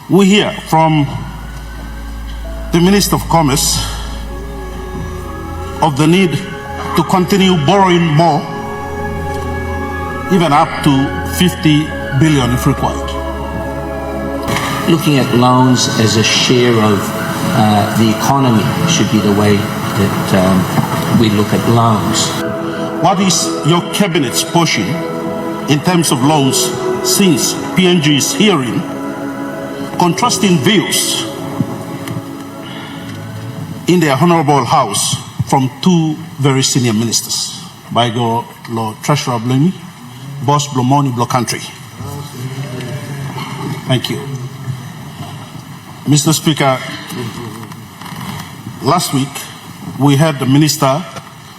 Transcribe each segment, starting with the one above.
we hear from the Minister of Commerce of the need to continue borrowing more, even up to 50 billion if required. Looking at loans as a share of the economy should be the way that we look at loans. What is your cabinet's portion in terms of loans since PNG is hearing contrasting views in their Honourable House from two very senior ministers, by go Lord Treasurer Blemi, Boss Blomoni Block Country. Thank you. Mr. Speaker, last week we had the Minister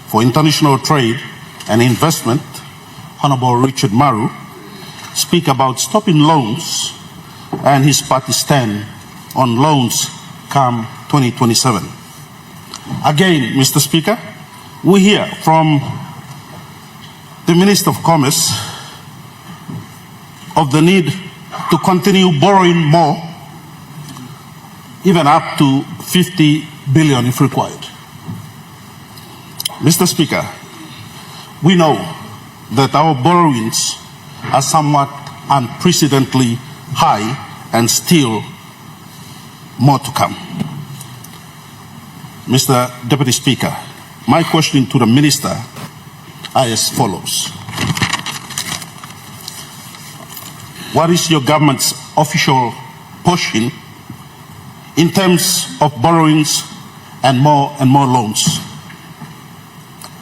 for International Trade and Investment, Honourable Richard Maru, speak about stopping loans and his party stand on loans come 2027. Again, Mr. Speaker, we hear from the Minister of Commerce of the need to continue borrowing more, even up to 50 billion if required. Mr. Speaker, we know that our borrowings are somewhat unprecedentedly high and still more to come. Mr. Deputy Speaker, my question to the Minister are as follows. What is your government's official portion in terms of borrowings and more loans?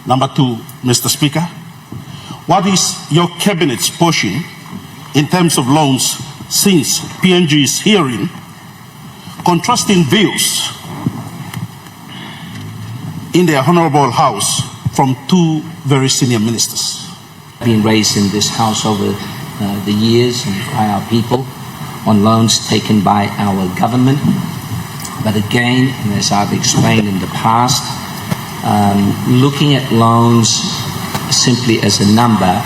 Number two, Mr. Speaker, what is your cabinet's portion in terms of loans since PNG is hearing contrasting views in their Honourable House from two very senior ministers? Been raised in this House over the years and by our people on loans taken by our government. But again, and as I've explained in the past, looking at loans simply as a number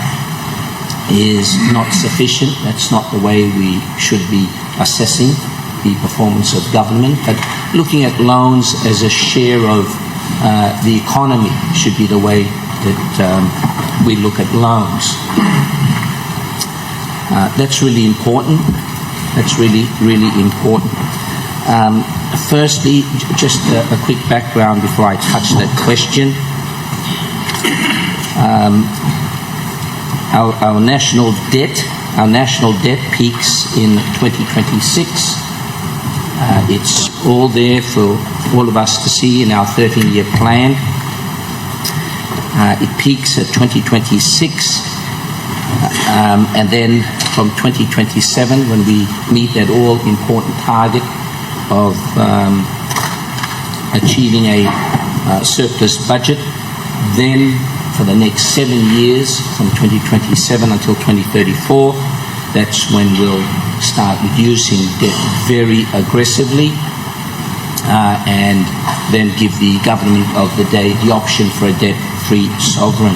is not sufficient. That's not the way we should be assessing the performance of government. But looking at loans as a share of the economy should be the way that we look at loans. That's really important. That's really important. Firstly, just a quick background before I touch that question. Our national debt peaks in 2026. It's all there for all of us to see in our 13-year plan. It peaks at 2026, and then from 2027, when we meet that all-important target of achieving a surplus budget, then for the next 7 years, from 2027 until 2034, that's when we'll start reducing debt very aggressively, and then give the government of the day the option for a debt-free sovereign.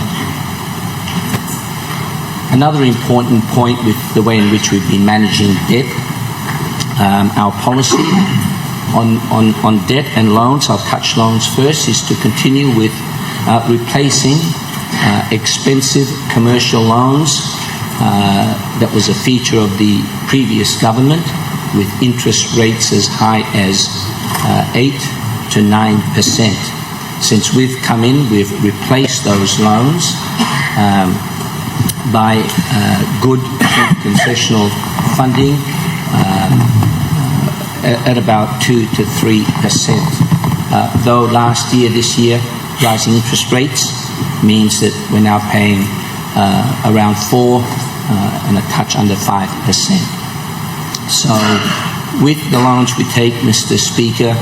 Another important point with the way in which we've been managing debt, our policy on debt and loans, I'll touch loans first, is to continue with replacing expensive commercial loans that was a feature of the previous government, with interest rates as high as 8 to 9%. Since we've come in, we've replaced those loans by good concessional funding at about 2 to 3%. Though this year, rising interest rates means that we're now paying around 4 and a touch under 5%. So with the loans we take, Mr. Speaker,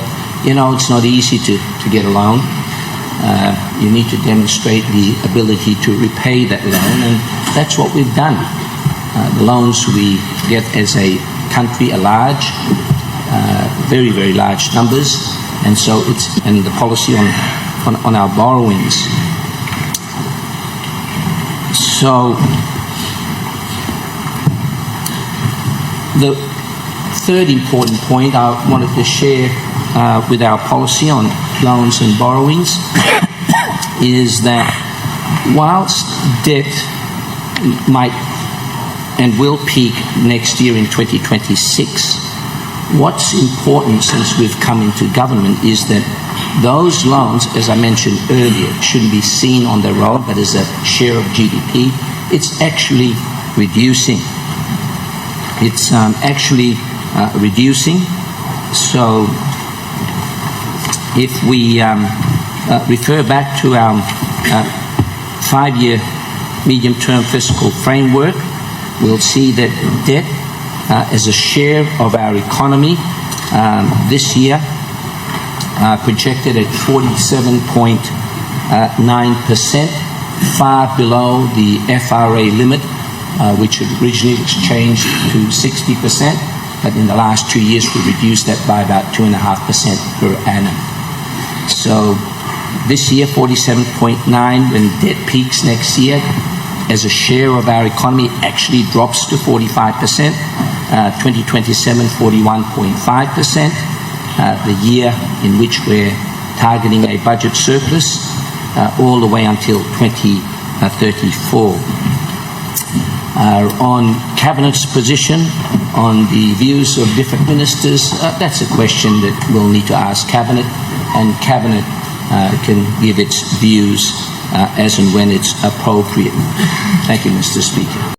it's not easy to get a loan. You need to demonstrate the ability to repay that loan, and that's what we've done. The loans we get as a country are large, very, very large numbers, and so and the policy on our borrowings. So the third important point I wanted to share with our policy on loans and borrowings is that whilst debt might and will peak next year in 2026, what's important since we've come into government is that those loans, as I mentioned earlier, shouldn't be seen on their own, but as a share of GDP. It's actually reducing. It's actually reducing. So if we refer back to our 5-year medium-term fiscal framework, we'll see that debt as a share of our economy this year projected at 47.9%, far below the FRA limit, which originally was changed to 60%, but in the last 2 years we reduced that by about 2.5% per annum. So this year 47.9, when debt peaks next year, as a share of our economy actually drops to 45%, 2027 41.5%, the year in which we're targeting a budget surplus, all the way until 2034. On Cabinet's position on the views of different ministers, that's a question that we'll need to ask Cabinet, and Cabinet can give its views as and when it's appropriate. Thank you, Mr. Speaker.